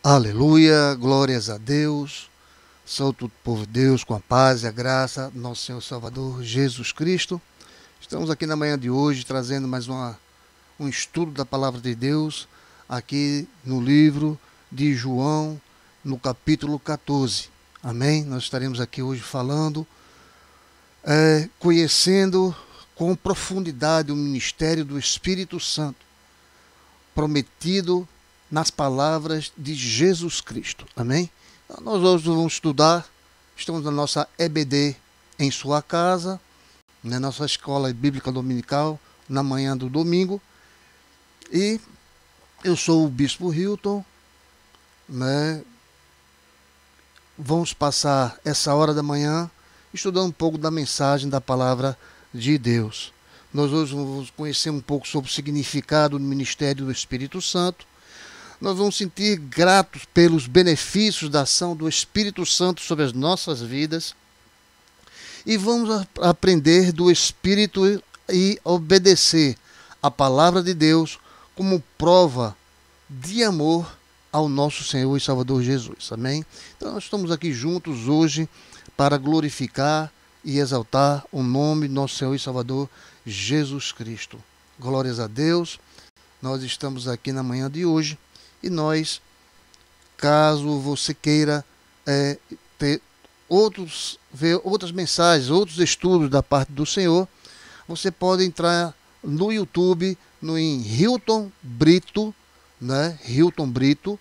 Aleluia, glórias a Deus, saúde o povo de Deus com a paz e a graça do nosso Senhor Salvador Jesus Cristo. Estamos aqui na manhã de hoje trazendo mais um estudo da Palavra de Deus, aqui no livro de João, no capítulo 14. Amém? Nós estaremos aqui hoje falando, conhecendo com profundidade o ministério do Espírito Santo, prometido nas palavras de Jesus Cristo. Amém? Então, nós hoje vamos estudar, estamos na nossa EBD em sua casa, na nossa escola bíblica dominical, na manhã do domingo. E eu sou o Bispo Hilton, né? Vamos passar essa hora da manhã estudando um pouco da mensagem da palavra de Deus. Nós hoje vamos conhecer um pouco sobre o significado do ministério do Espírito Santo. Nós vamos sentir gratos pelos benefícios da ação do Espírito Santo sobre as nossas vidas. E vamos aprender do Espírito e obedecer a palavra de Deus como prova de amor ao nosso Senhor e Salvador Jesus. Amém? Então nós estamos aqui juntos hoje para glorificar e exaltar o nome do nosso Senhor e Salvador Jesus Cristo. Glórias a Deus. Nós estamos aqui na manhã de hoje. E nós, caso você queira ver outras mensagens, outros estudos da parte do Senhor, você pode entrar no YouTube, em Hilton Brito, né? Hilton Brito,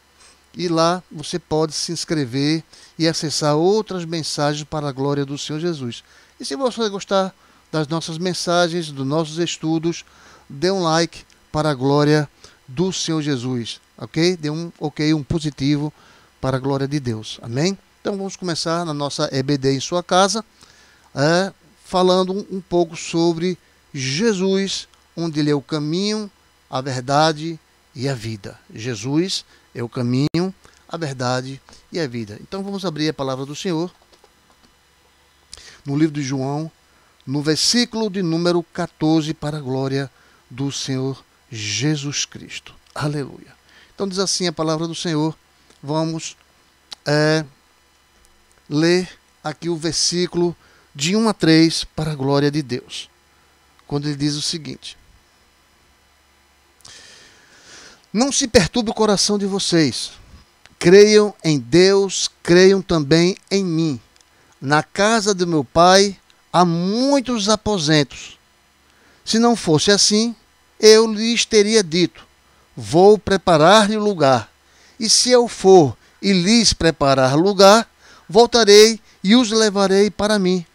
e lá você pode se inscrever e acessar outras mensagens para a glória do Senhor Jesus. E se você gostar das nossas mensagens, dos nossos estudos, dê um like para a glória do Senhor Jesus. Ok? Dê um ok, um positivo para a glória de Deus. Amém? Então vamos começar na nossa EBD em sua casa, falando um pouco sobre Jesus, onde Ele é o caminho, a verdade e a vida. Jesus é o caminho, a verdade e a vida. Então vamos abrir a palavra do Senhor no livro de João, no versículo de número 14, para a glória do Senhor Jesus Cristo. Aleluia. Então diz assim a palavra do Senhor. Vamos ler aqui o versículo de 1 a 3 para a glória de Deus. Quando ele diz o seguinte: não se perturbe o coração de vocês. Creiam em Deus, creiam também em mim. Na casa do meu Pai há muitos aposentos. Se não fosse assim, eu lhes teria dito: vou preparar-lhe lugar. E se eu for e lhes preparar lugar, voltarei e os levarei para mim,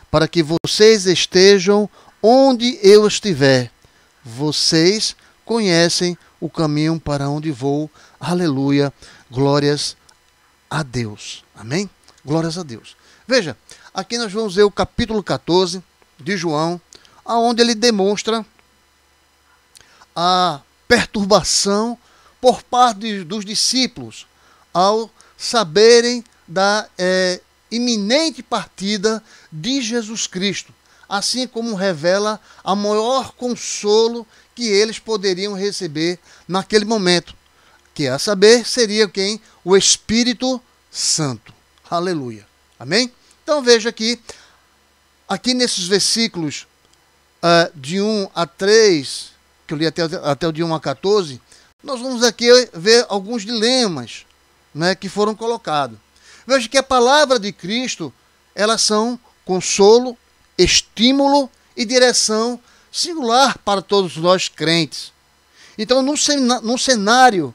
para que vocês estejam onde eu estiver. Vocês conhecem o caminho para onde vou. Aleluia. Glórias a Deus. Amém? Glórias a Deus. Veja, aqui nós vamos ver o capítulo 14 de João, onde ele demonstra a perturbação por parte dos discípulos ao saberem da iminente partida de Jesus Cristo, assim como revela a maior consolo que eles poderiam receber naquele momento, que a saber seria quem? O Espírito Santo. Aleluia. Amém? Então veja aqui nesses versículos de 1 a 3, que eu li até o de 1 a 14, nós vamos aqui ver alguns dilemas, né, que foram colocados. Veja que a palavra de Cristo, elas são consolo, estímulo e direção singular para todos nós crentes. Então, no cenário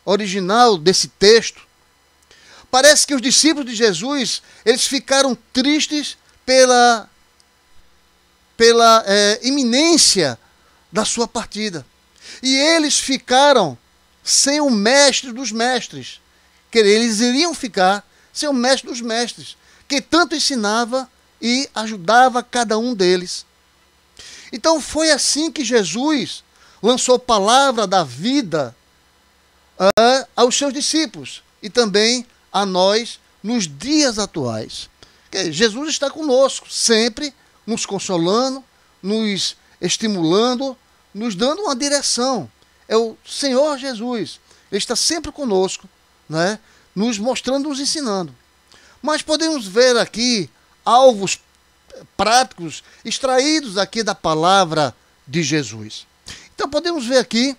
original desse texto, parece que os discípulos de Jesus, eles ficaram tristes pela iminência da sua partida. E eles ficaram sem o mestre dos mestres. Que eles iriam ficar sem o mestre dos mestres, que tanto ensinava e ajudava cada um deles. Então foi assim que Jesus lançou a palavra da vida aos seus discípulos e também a nós nos dias atuais. Jesus está conosco, sempre nos consolando, nos estimulando, nos dando uma direção. É o Senhor Jesus. Ele está sempre conosco, né, nos mostrando, nos ensinando. Mas podemos ver aqui alvos práticos extraídos aqui da palavra de Jesus. Então podemos ver aqui,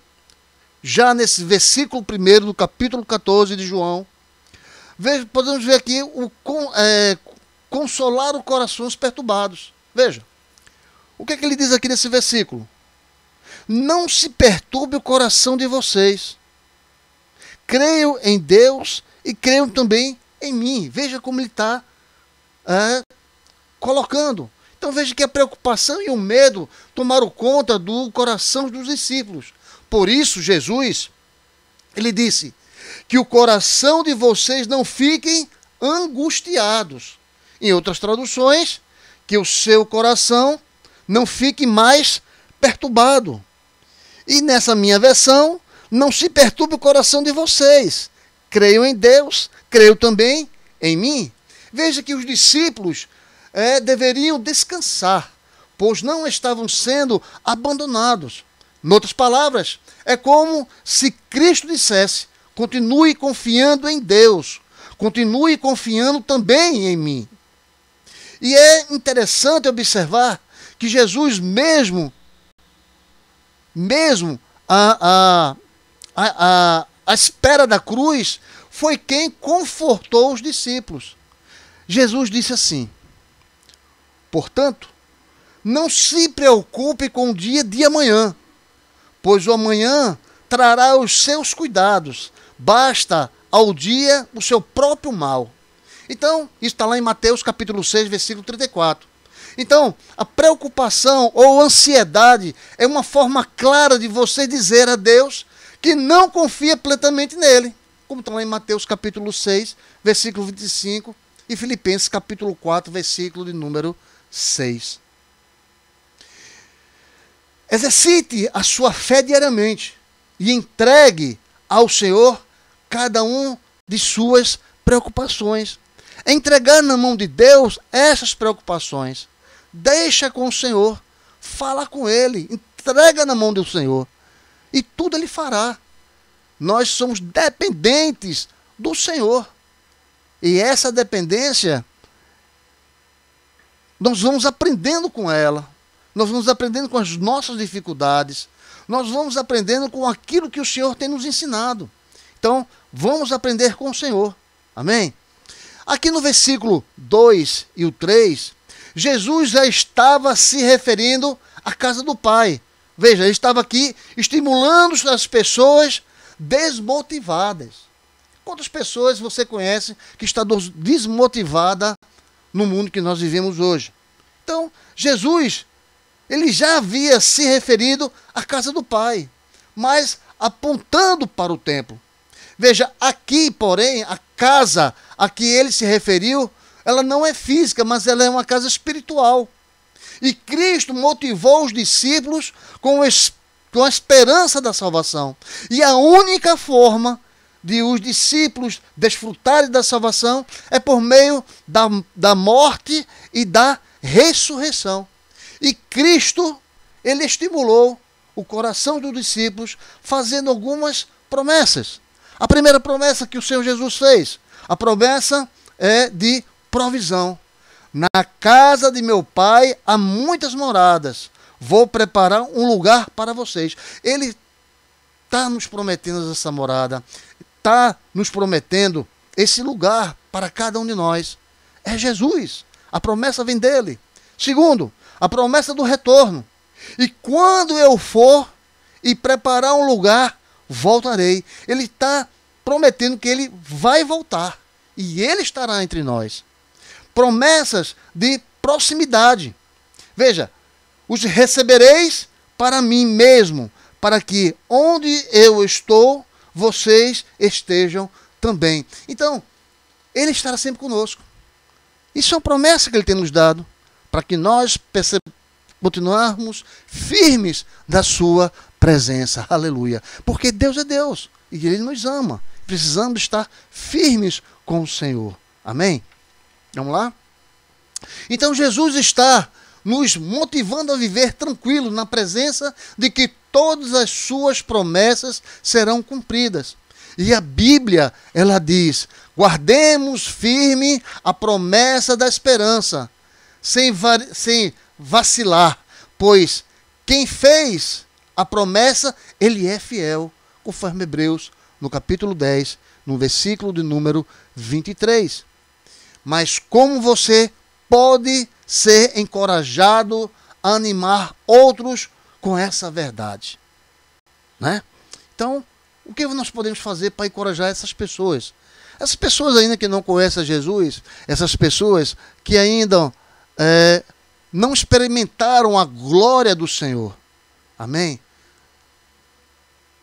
já nesse versículo 1 do capítulo 14 de João, podemos ver aqui consolar os corações perturbados. Veja, o que é que ele diz aqui nesse versículo? Não se perturbe o coração de vocês. Creio em Deus e creio também em mim. Veja como ele está colocando. Então veja que a preocupação e o medo tomaram conta do coração dos discípulos. Por isso Jesus, ele disse que o coração de vocês não fiquem angustiados. Em outras traduções, que o seu coração não fique mais perturbado. E nessa minha versão, não se perturbe o coração de vocês. Creio em Deus, creio também em mim. Veja que os discípulos deveriam descansar, pois não estavam sendo abandonados. Em outras palavras, é como se Cristo dissesse: continue confiando em Deus, continue confiando também em mim. E é interessante observar que Jesus mesmo à espera da cruz, foi quem confortou os discípulos. Jesus disse assim: portanto, não se preocupe com o dia de amanhã, pois o amanhã trará os seus cuidados. Basta ao dia o seu próprio mal. Então, isso está lá em Mateus capítulo 6, versículo 34. Então, a preocupação ou ansiedade é uma forma clara de você dizer a Deus que não confia plenamente nele. Como está lá em Mateus capítulo 6, versículo 25 e Filipenses capítulo 4, versículo de número 6. Exercite a sua fé diariamente e entregue ao Senhor cada um de suas preocupações. Entregar na mão de Deus essas preocupações. Deixa com o Senhor, fala com Ele, entrega na mão do Senhor e tudo Ele fará. Nós somos dependentes do Senhor e essa dependência nós vamos aprendendo com ela, nós vamos aprendendo com as nossas dificuldades, nós vamos aprendendo com aquilo que o Senhor tem nos ensinado. Então, vamos aprender com o Senhor. Amém? Aqui no versículo 2 e o 3, Jesus já estava se referindo à casa do Pai. Veja, ele estava aqui estimulando as pessoas desmotivadas. Quantas pessoas você conhece que está desmotivada no mundo que nós vivemos hoje? Então, Jesus, ele já havia se referido à casa do Pai, mas apontando para o templo. Veja, aqui, porém, a casa a que ele se referiu, ela não é física, mas ela é uma casa espiritual. E Cristo motivou os discípulos com a esperança da salvação. E a única forma de os discípulos desfrutarem da salvação é por meio da morte e da ressurreição. E Cristo, ele estimulou o coração dos discípulos fazendo algumas promessas. A primeira promessa que o Senhor Jesus fez, a promessa é de provisão. Na casa de meu Pai há muitas moradas. Vou preparar um lugar para vocês. Ele está nos prometendo essa morada. Está nos prometendo esse lugar para cada um de nós. É Jesus. A promessa vem dele. Segundo, a promessa do retorno. E quando eu for e preparar um lugar, voltarei. Ele está prometendo que ele vai voltar. E ele estará entre nós. Promessas de proximidade. Veja, os recebereis para mim mesmo, para que onde eu estou, vocês estejam também. Então, ele estará sempre conosco. Isso é uma promessa que ele tem nos dado, para que nós continuarmos firmes da sua presença. Aleluia. Porque Deus é Deus e ele nos ama. Precisamos estar firmes com o Senhor. Amém? Vamos lá? Então Jesus está nos motivando a viver tranquilo na presença de que todas as suas promessas serão cumpridas. E a Bíblia, ela diz: guardemos firme a promessa da esperança, sem vacilar, pois quem fez a promessa, ele é fiel, conforme Hebreus, no capítulo 10, no versículo de número 23. Mas como você pode ser encorajado a animar outros com essa verdade? Né? Então, o que nós podemos fazer para encorajar essas pessoas? Essas pessoas ainda que não conhecem Jesus, essas pessoas que ainda não experimentaram a glória do Senhor. Amém?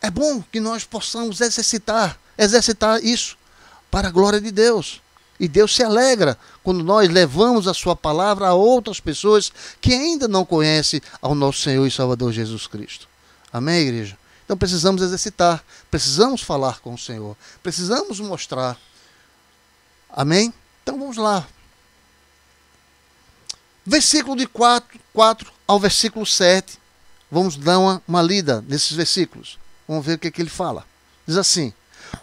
É bom que nós possamos exercitar isso para a glória de Deus. E Deus se alegra quando nós levamos a sua palavra a outras pessoas que ainda não conhecem ao nosso Senhor e Salvador Jesus Cristo. Amém, igreja? Então precisamos exercitar, precisamos falar com o Senhor, precisamos mostrar. Amém? Então vamos lá. Versículo de 4 ao versículo 7. Vamos dar uma lida nesses versículos. Vamos ver o que ele fala. Diz assim: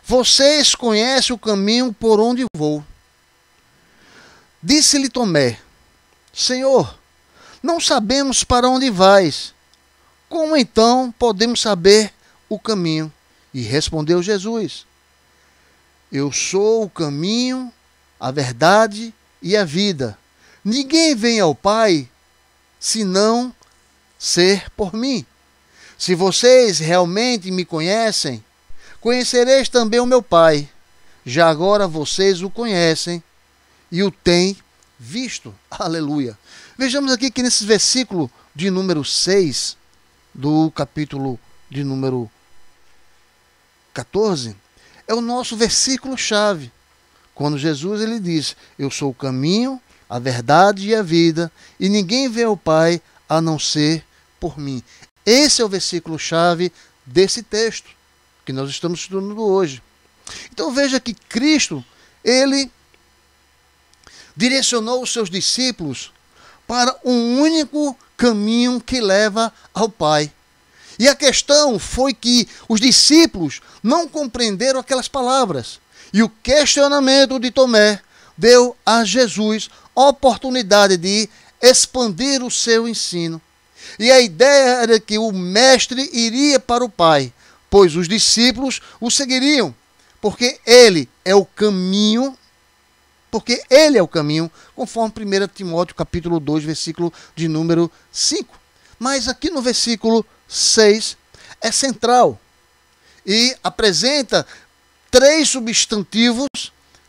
vocês conhecem o caminho por onde vou. Disse-lhe Tomé: Senhor, não sabemos para onde vais. Como então podemos saber o caminho? E respondeu Jesus: eu sou o caminho, a verdade e a vida. Ninguém vem ao Pai senão ser por mim. Se vocês realmente me conhecem, conhecereis também o meu Pai. Já agora vocês o conhecem e o têm visto. Aleluia. Vejamos aqui que nesse versículo de número 6, do capítulo de número 14, é o nosso versículo-chave. Quando Jesus ele diz: eu sou o caminho, a verdade e a vida, e ninguém vê ao Pai a não ser por mim. Esse é o versículo-chave desse texto que nós estamos estudando hoje. Então veja que Cristo, ele direcionou os seus discípulos para um único caminho que leva ao Pai. E a questão foi que os discípulos não compreenderam aquelas palavras. E o questionamento de Tomé deu a Jesus a oportunidade de expandir o seu ensino. E a ideia era que o mestre iria para o Pai, pois os discípulos o seguiriam, porque ele é o caminho, conforme 1 Timóteo capítulo 2, versículo de número 5. Mas aqui no versículo 6 é central e apresenta 3 substantivos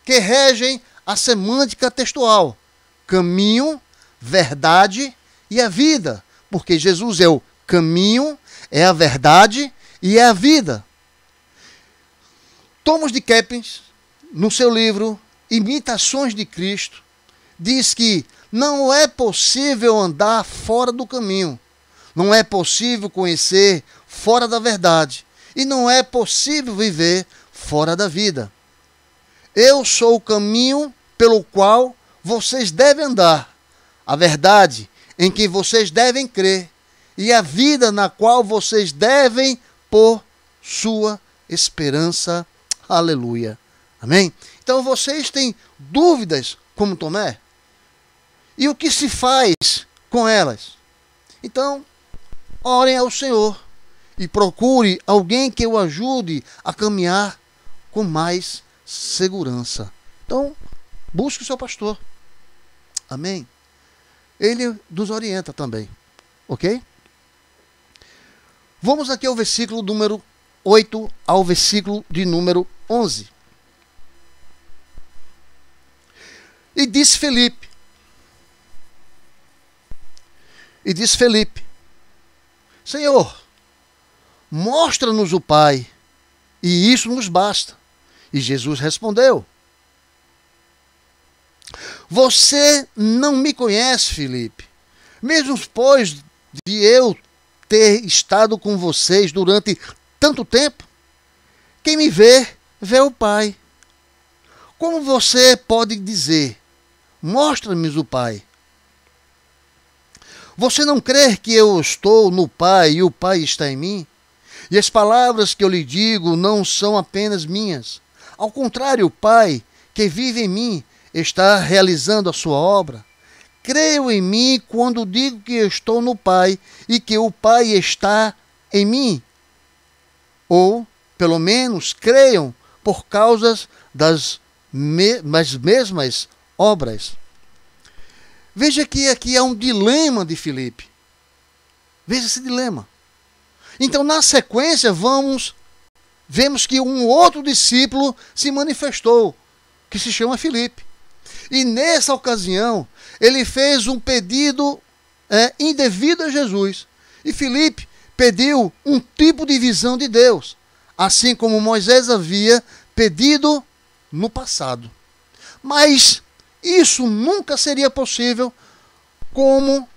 que regem a semântica textual: caminho, verdade e a vida. Porque Jesus é o caminho, é a verdade e é a vida. Thomas de Kempis, no seu livro Imitações de Cristo, diz que não é possível andar fora do caminho, não é possível conhecer fora da verdade e não é possível viver fora da vida. Eu sou o caminho pelo qual vocês devem andar, a verdade em que vocês devem crer e a vida na qual vocês devem pôr sua esperança. Aleluia. Amém? Então vocês têm dúvidas como Tomé? E o que se faz com elas? Então, orem ao Senhor e procure alguém que o ajude a caminhar com mais segurança. Então, busque o seu pastor. Amém? Ele nos orienta também. Ok? Vamos aqui ao versículo número 8 ao versículo de número 11. E disse Felipe, Senhor, mostra-nos o Pai, e isso nos basta. E Jesus respondeu: você não me conhece, Felipe, mesmo depois de eu ter estado com vocês durante tanto tempo. Quem me vê, vê o Pai. Como você pode dizer: mostra-me o Pai? Você não crê que eu estou no Pai e o Pai está em mim? E as palavras que eu lhe digo não são apenas minhas. Ao contrário, o Pai, que vive em mim, está realizando a sua obra. Creio em mim quando digo que eu estou no Pai e que o Pai está em mim. Ou, pelo menos, creiam por causa das mesmas obras. Veja que aqui há um dilema de Filipe. Veja esse dilema. Então, na sequência, vemos que um outro discípulo se manifestou, que se chama Filipe. E nessa ocasião, ele fez um pedido indevido a Jesus. E Filipe pediu um tipo de visão de Deus, assim como Moisés havia pedido no passado. Mas isso nunca seria possível, como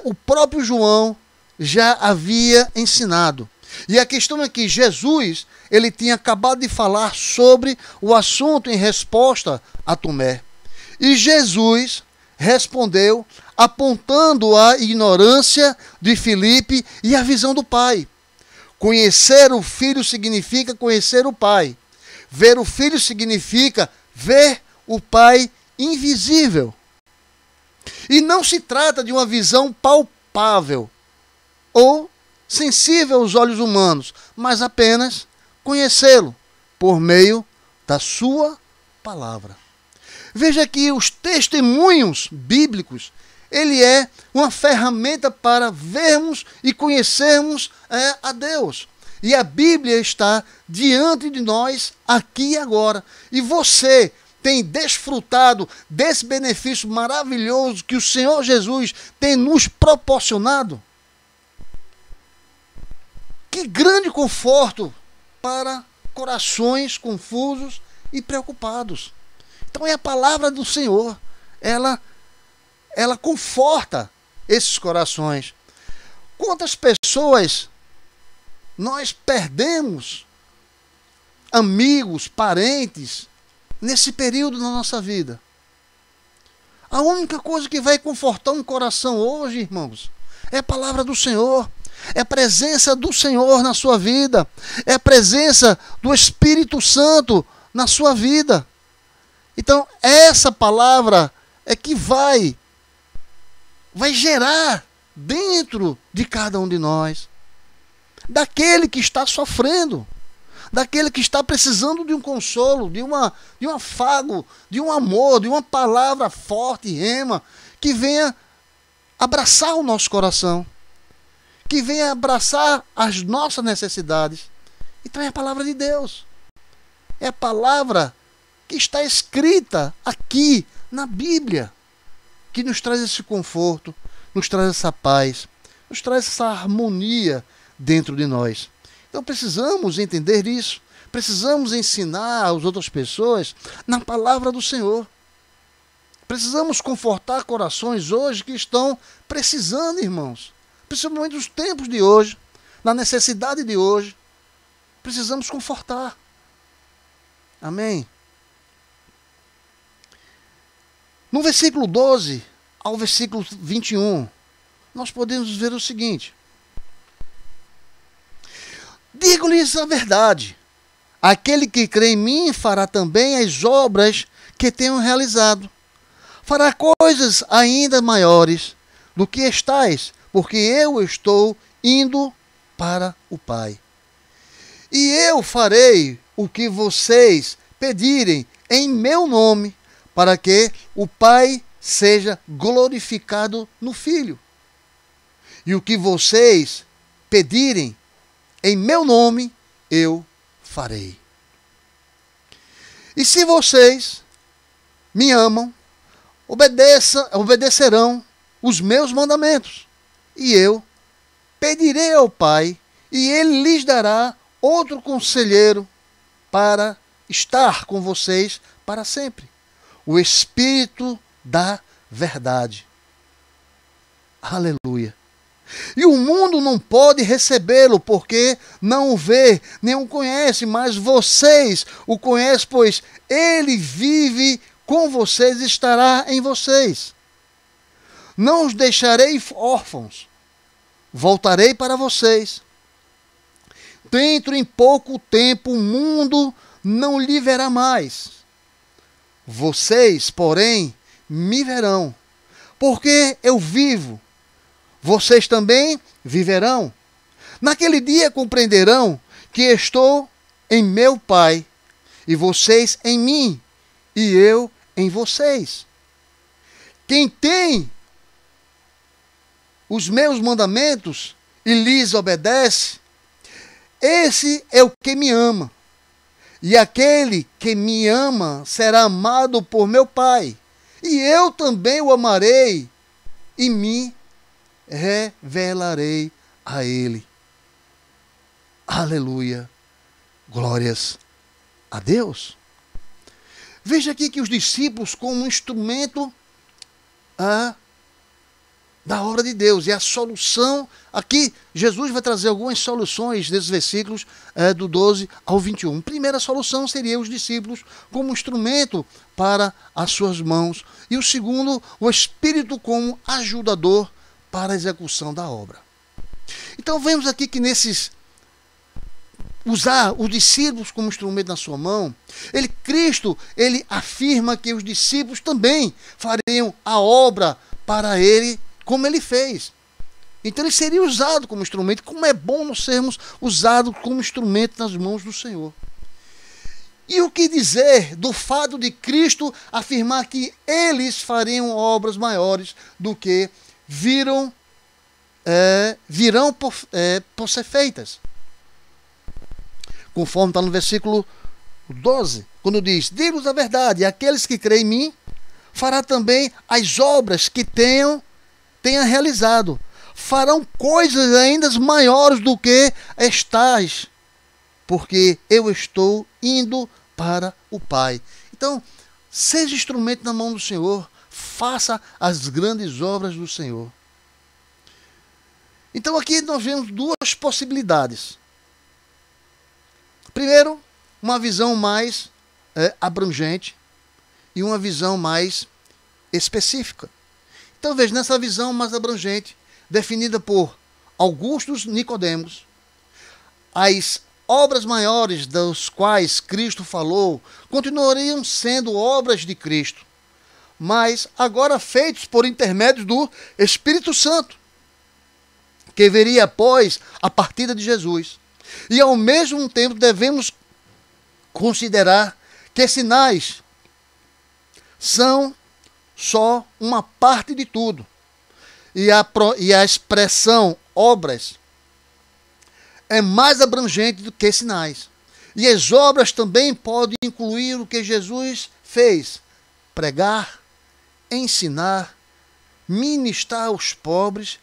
o próprio João já havia ensinado. E a questão é que Jesus, ele tinha acabado de falar sobre o assunto em resposta a Tomé. E Jesus respondeu apontando a ignorância de Filipe e a visão do Pai. Conhecer o Filho significa conhecer o Pai. Ver o Filho significa ver o Pai invisível. E não se trata de uma visão palpável ou sensível aos olhos humanos, mas apenas conhecê-lo por meio da sua palavra. Veja que os testemunhos bíblicos, ele é uma ferramenta para vermos e conhecermos a Deus. E a Bíblia está diante de nós aqui e agora. E você tem desfrutado desse benefício maravilhoso que o Senhor Jesus tem nos proporcionado? Que grande conforto para corações confusos e preocupados. Então é a palavra do Senhor. Ela conforta esses corações. Quantas pessoas nós perdemos, amigos, parentes, nesse período da nossa vida? A única coisa que vai confortar um coração hoje, irmãos, é a palavra do Senhor. É a presença do Senhor na sua vida. É a presença do Espírito Santo na sua vida. Então, essa palavra é que vai gerar dentro de cada um de nós, daquele que está sofrendo, daquele que está precisando de um consolo, de um afago, de um amor, de uma palavra forte, rema, que venha abraçar o nosso coração, que venha abraçar as nossas necessidades. Então é a palavra de Deus. É a palavra que está escrita aqui na Bíblia, que nos traz esse conforto, nos traz essa paz, nos traz essa harmonia dentro de nós. Então precisamos entender isso, precisamos ensinar às outras pessoas na palavra do Senhor. Precisamos confortar corações hoje que estão precisando, irmãos, principalmente nos tempos de hoje, na necessidade de hoje. Precisamos confortar. Amém? No versículo 12 ao versículo 21, nós podemos ver o seguinte: digo-lhes a verdade, aquele que crê em mim fará também as obras que tenho realizado. Fará coisas ainda maiores do que estais, porque eu estou indo para o Pai. E eu farei o que vocês pedirem em meu nome, para que o Pai seja glorificado no Filho. E o que vocês pedirem em meu nome, eu farei. E se vocês me amam, obedecerão os meus mandamentos. E eu pedirei ao Pai, e Ele lhes dará outro conselheiro para estar com vocês para sempre. O Espírito da verdade. Aleluia. E o mundo não pode recebê-lo, porque não o vê, nem o conhece, mas vocês o conhecem, pois ele vive com vocês e estará em vocês. Não os deixarei órfãos, voltarei para vocês. dentro em pouco tempo o mundo não lhe verá mais. Vocês, porém, me verão, porque eu vivo. Vocês também viverão. Naquele dia compreenderão que estou em meu Pai, e vocês em mim, e eu em vocês. Quem tem os meus mandamentos e lhes obedece, esse é o que me ama. E aquele que me ama será amado por meu Pai, e eu também o amarei e me revelarei a ele. Aleluia. Glórias a Deus. Veja aqui que os discípulos, como um instrumento da obra de Deus, e a solução, aqui Jesus vai trazer algumas soluções desses versículos do 12 ao 21. Primeira solução seria os discípulos como instrumento para as suas mãos, e o segundo, o Espírito como ajudador para a execução da obra. Então vemos aqui que usar os discípulos como instrumento na sua mão, Cristo afirma que os discípulos também fariam a obra para ele, como ele fez. Então ele seria usado como instrumento. Como é bom nós sermos usados como instrumento nas mãos do Senhor. E o que dizer do fato de Cristo afirmar que eles fariam obras maiores do que virão por ser feitas? Conforme está no versículo 12, quando diz: digo-vos a verdade, aqueles que creem em mim fará também as obras que tenha realizado. Farão coisas ainda maiores do que estas, porque eu estou indo para o Pai. Então, seja instrumento na mão do Senhor, faça as grandes obras do Senhor. Então aqui nós vemos duas possibilidades. Primeiro, uma visão mais abrangente e uma visão mais específica. Então veja, nessa visão mais abrangente, definida por Augustus Nicodemos, as obras maiores das quais Cristo falou continuariam sendo obras de Cristo, mas agora feitos por intermédio do Espírito Santo, que viria após a partida de Jesus. E ao mesmo tempo devemos considerar que sinais são só uma parte de tudo. E a expressão obras é mais abrangente do que sinais. E as obras também podem incluir o que Jesus fez: pregar, ensinar, ministrar aos pobres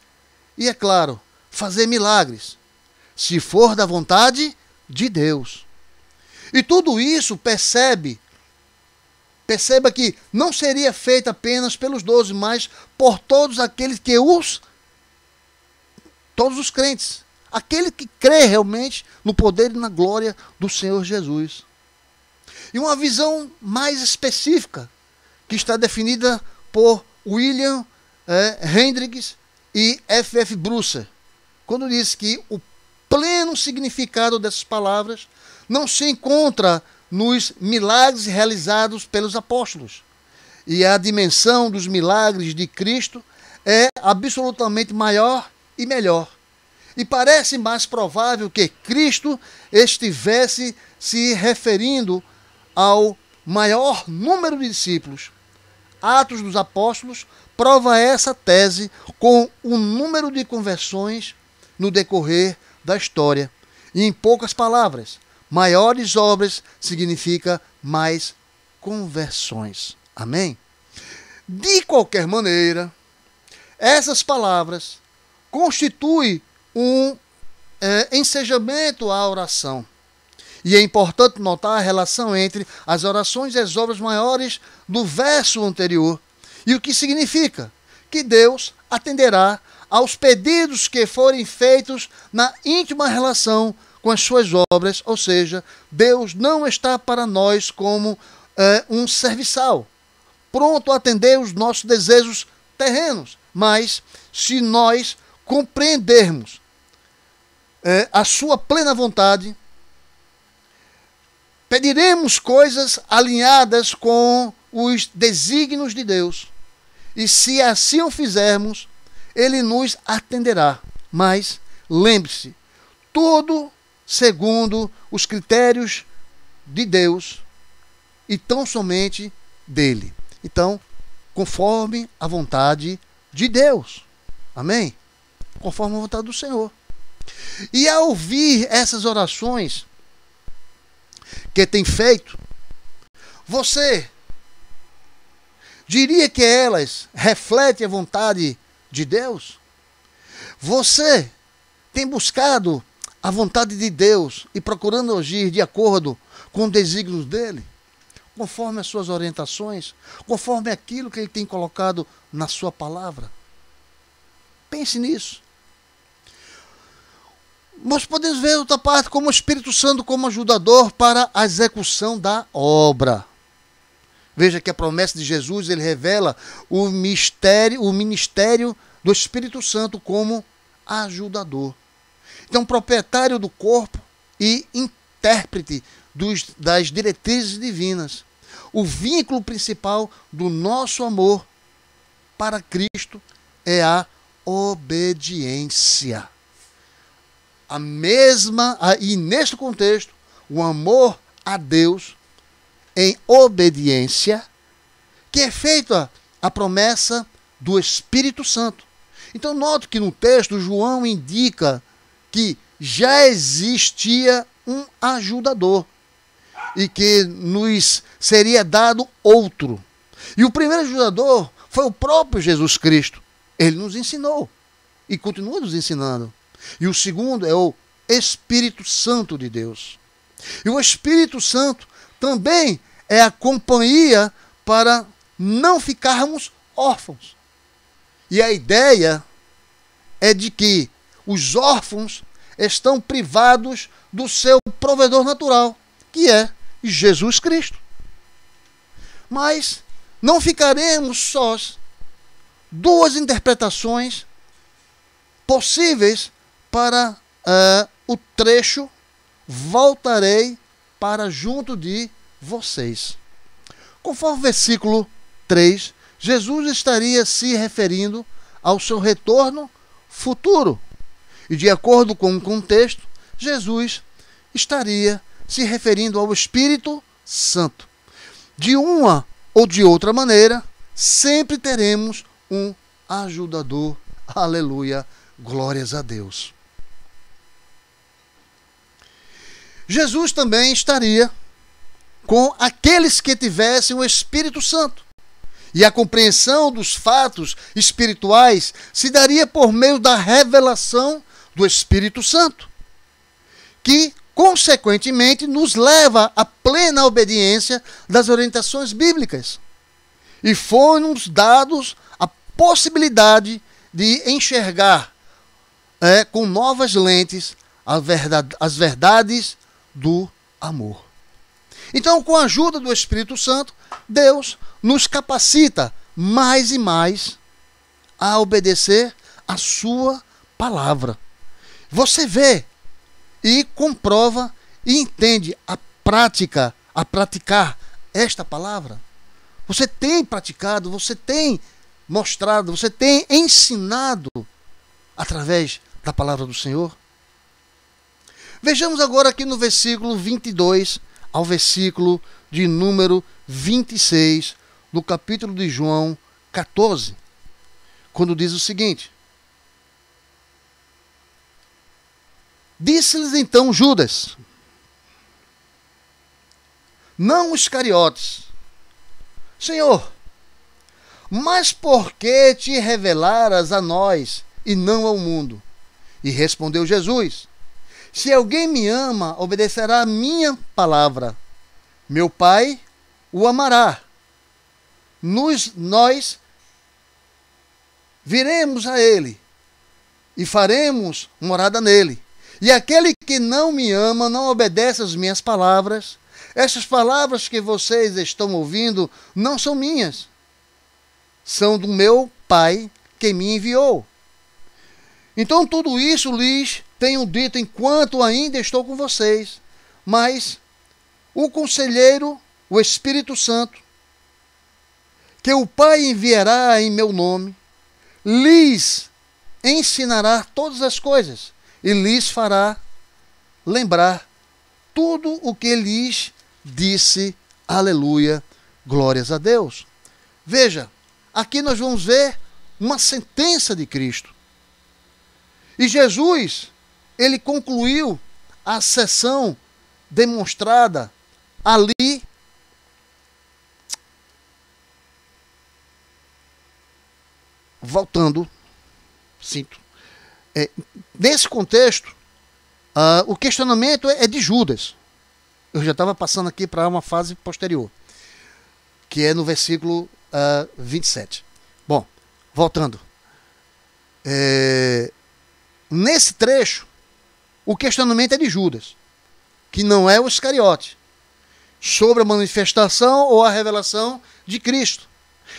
e, é claro, fazer milagres, se for da vontade de Deus. E tudo isso, perceba que não seria feito apenas pelos 12, mas por todos aqueles todos os crentes, aquele que crê realmente no poder e na glória do Senhor Jesus. E uma visão mais específica, que está definida por William Hendricks e F.F. Bruce, quando diz que o pleno significado dessas palavras não se encontra nos milagres realizados pelos apóstolos. E a dimensão dos milagres de Cristo é absolutamente maior e melhor. E parece mais provável que Cristo estivesse se referindo ao maior número de discípulos. Atos dos Apóstolos prova essa tese com o número de conversões no decorrer da história. E em poucas palavras, maiores obras significa mais conversões. Amém? De qualquer maneira, essas palavras constituem um ensejamento à oração. E é importante notar a relação entre as orações e as obras maiores do verso anterior. E o que significa? Que Deus atenderá aos pedidos que forem feitos na íntima relação com as suas obras, ou seja, Deus não está para nós como um serviçal, pronto a atender os nossos desejos terrenos, mas se nós compreendermos a sua plena vontade, pediremos coisas alinhadas com os desígnios de Deus. E se assim o fizermos, Ele nos atenderá. Mas, lembre-se, tudo segundo os critérios de Deus e tão somente dele. Então, conforme a vontade de Deus. Amém? Conforme a vontade do Senhor. E ao ouvir essas orações que tem feito, você diria que elas refletem a vontade de Deus? Você tem buscado a vontade de Deus e procurando agir de acordo com os desígnios dele, conforme as suas orientações, conforme aquilo que ele tem colocado na sua palavra? Pense nisso. Nós podemos ver outra parte como o Espírito Santo como ajudador para a execução da obra. Veja que a promessa de Jesus, ele revela o ministério do Espírito Santo como ajudador. Então, proprietário do corpo e intérprete das diretrizes divinas. O vínculo principal do nosso amor para Cristo é a obediência. E neste contexto, o amor a Deus em obediência, que é feita a promessa do Espírito Santo. Então, note que no texto, João indica que já existia um ajudador e que nos seria dado outro. E o primeiro ajudador foi o próprio Jesus Cristo. Ele nos ensinou e continua nos ensinando. E o segundo é o Espírito Santo de Deus. E o Espírito Santo também é a companhia para não ficarmos órfãos. E a ideia é de que os órfãos estão privados do seu provedor natural, que é Jesus Cristo. Mas não ficaremos sós. Duas interpretações possíveis para o trecho: voltarei para junto de vocês. Conforme o versículo 3, Jesus estaria se referindo ao seu retorno futuro. E de acordo com o contexto, Jesus estaria se referindo ao Espírito Santo. De uma ou de outra maneira, sempre teremos um ajudador. Aleluia, glórias a Deus. Jesus também estaria com aqueles que tivessem o Espírito Santo. E a compreensão dos fatos espirituais se daria por meio da revelação do Espírito Santo, que, consequentemente, nos leva à plena obediência das orientações bíblicas. E foi-nos dados a possibilidade de enxergar com novas lentes as verdades do amor. Então, com a ajuda do Espírito Santo, Deus nos capacita mais e mais a obedecer a sua palavra. Você vê e comprova e entende a praticar esta palavra. Você tem praticado, você tem mostrado, você tem ensinado através da palavra do Senhor? Vejamos agora aqui no versículo 22 ao versículo de número 26 do capítulo de João 14, quando diz o seguinte: disse-lhes então Judas, não Iscariotes, Senhor, mas por que te revelaras a nós e não ao mundo? E respondeu Jesus, se alguém me ama, obedecerá a minha palavra. Meu Pai o amará. Nós viremos a ele e faremos morada nele. E aquele que não me ama, não obedece às minhas palavras. Essas palavras que vocês estão ouvindo não são minhas. São do meu Pai que me enviou. Então tudo isso lhes tenho dito enquanto ainda estou com vocês, mas o Conselheiro, o Espírito Santo, que o Pai enviará em meu nome, lhes ensinará todas as coisas e lhes fará lembrar tudo o que lhes disse. Aleluia, glórias a Deus. Veja, aqui nós vamos ver uma sentença de Cristo. E Jesus, ele concluiu a sessão demonstrada ali voltando, sinto. Nesse contexto, o questionamento é de Judas. Eu já estava passando aqui para uma fase posterior, que é no versículo 27. Bom, voltando. Nesse trecho, o questionamento é de Judas, que não é o Iscariote, sobre a manifestação ou a revelação de Cristo.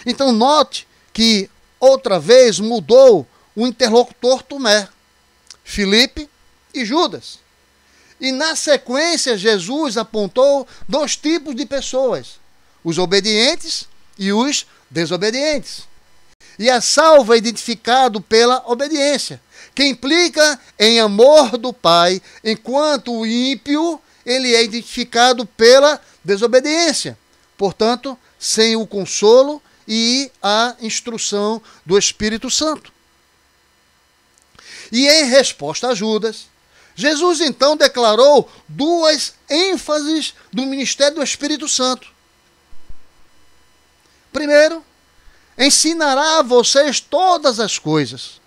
Então note que outra vez mudou o interlocutor Tomé, Filipe e Judas. E na sequência Jesus apontou dois tipos de pessoas, os obedientes e os desobedientes. E a salvo é identificado pela obediência, que implica em amor do Pai, enquanto o ímpio ele é identificado pela desobediência. Portanto, sem o consolo e a instrução do Espírito Santo. E em resposta a Judas, Jesus então declarou duas ênfases do ministério do Espírito Santo. Primeiro, ensinará a vocês todas as coisas,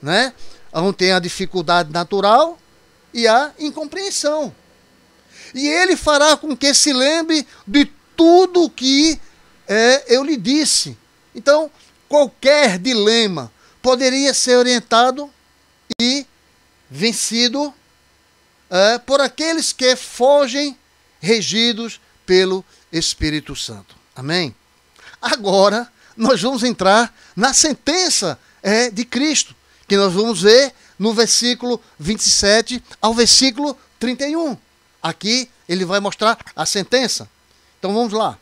né? Onde tem a dificuldade natural e a incompreensão. E ele fará com que se lembre de tudo o que eu lhe disse. Então, qualquer dilema poderia ser orientado e vencido por aqueles que fogem regidos pelo Espírito Santo. Amém? Agora, nós vamos entrar na sentença de Cristo, que nós vamos ver no versículo 27 ao versículo 31. Aqui ele vai mostrar a sentença. Então vamos lá.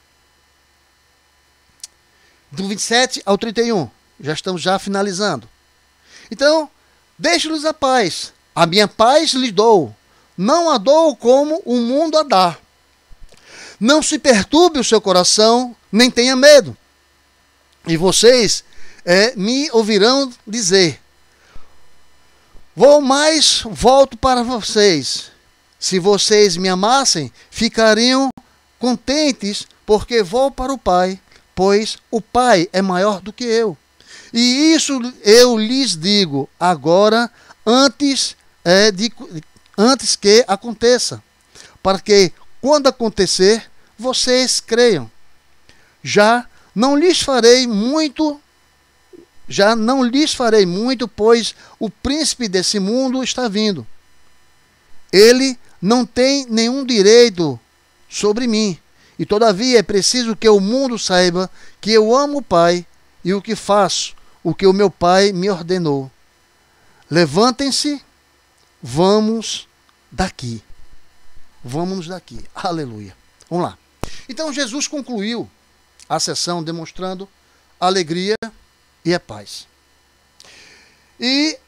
Do 27 ao 31. Já estamos finalizando. Então, deixe-lhes a paz. A minha paz lhes dou. Não a dou como o mundo a dá. Não se perturbe o seu coração, nem tenha medo. E vocês me ouvirão dizer: vou mais, volto para vocês. Se vocês me amassem, ficariam contentes, porque vou para o Pai, pois o Pai é maior do que eu. E isso eu lhes digo agora, antes que aconteça, para que, quando acontecer, vocês creiam. Já não lhes farei muito, pois o príncipe desse mundo está vindo. Ele não tem nenhum direito sobre mim, e todavia é preciso que o mundo saiba que eu amo o Pai e o que faço, o que o meu Pai me ordenou. Levantem-se, vamos daqui. Vamos daqui. Aleluia. Vamos lá. Então Jesus concluiu a sessão demonstrando a alegria e a paz. E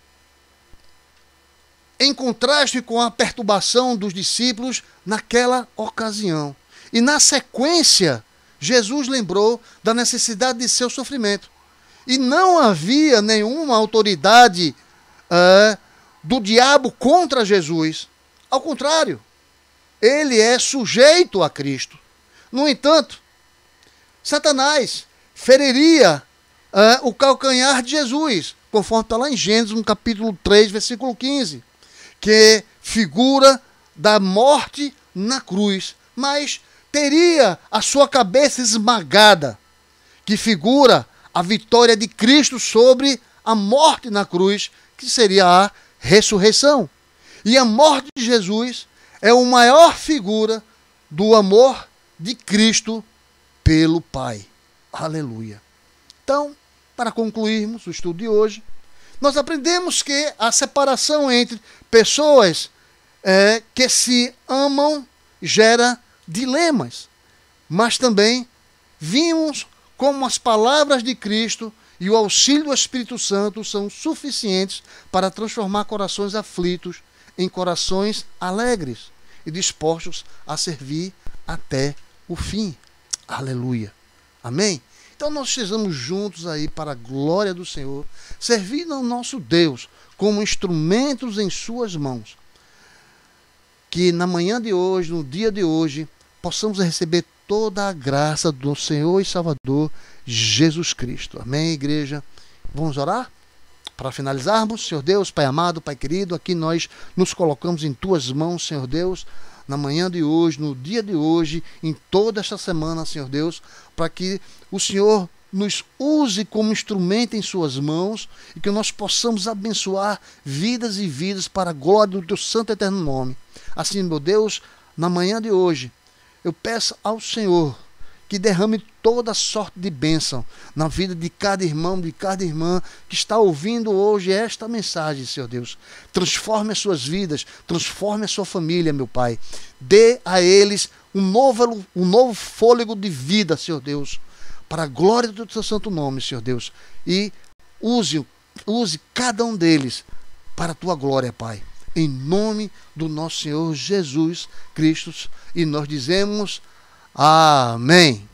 em contraste com a perturbação dos discípulos naquela ocasião. E na sequência, Jesus lembrou da necessidade de seu sofrimento. E não havia nenhuma autoridade do diabo contra Jesus. Ao contrário, ele é sujeito a Cristo. No entanto, Satanás feriria o calcanhar de Jesus, conforme está lá em Gênesis, no capítulo 3, versículo 15, que figura da morte na cruz, mas teria a sua cabeça esmagada, que figura a vitória de Cristo sobre a morte na cruz, que seria a ressurreição. E a morte de Jesus é a maior figura do amor de Cristo pelo Pai. Aleluia. Então, para concluirmos o estudo de hoje, nós aprendemos que a separação entre pessoas que se amam gera dilemas, mas também vimos como as palavras de Cristo e o auxílio do Espírito Santo são suficientes para transformar corações aflitos em corações alegres e dispostos a servir até o fim. Aleluia. Amém? Então nós estejamos juntos aí para a glória do Senhor, servindo ao nosso Deus como instrumentos em suas mãos. Que na manhã de hoje, no dia de hoje, possamos receber toda a graça do Senhor e Salvador Jesus Cristo. Amém, igreja? Vamos orar? Para finalizarmos, Senhor Deus, Pai amado, Pai querido, aqui nós nos colocamos em Tuas mãos, Senhor Deus, na manhã de hoje, no dia de hoje, em toda esta semana, Senhor Deus, para que o Senhor nos use como instrumento em Suas mãos e que nós possamos abençoar vidas e vidas para a glória do Teu santo e eterno nome. Assim, meu Deus, na manhã de hoje, eu peço ao Senhor que derrame toda sorte de bênção na vida de cada irmão, de cada irmã que está ouvindo hoje esta mensagem, Senhor Deus. Transforme as suas vidas, transforme a sua família, meu Pai. Dê a eles um novo fôlego de vida, Senhor Deus, para a glória do Teu santo nome, Senhor Deus. E use cada um deles para a Tua glória, Pai. Em nome do nosso Senhor Jesus Cristo. E nós dizemos amém.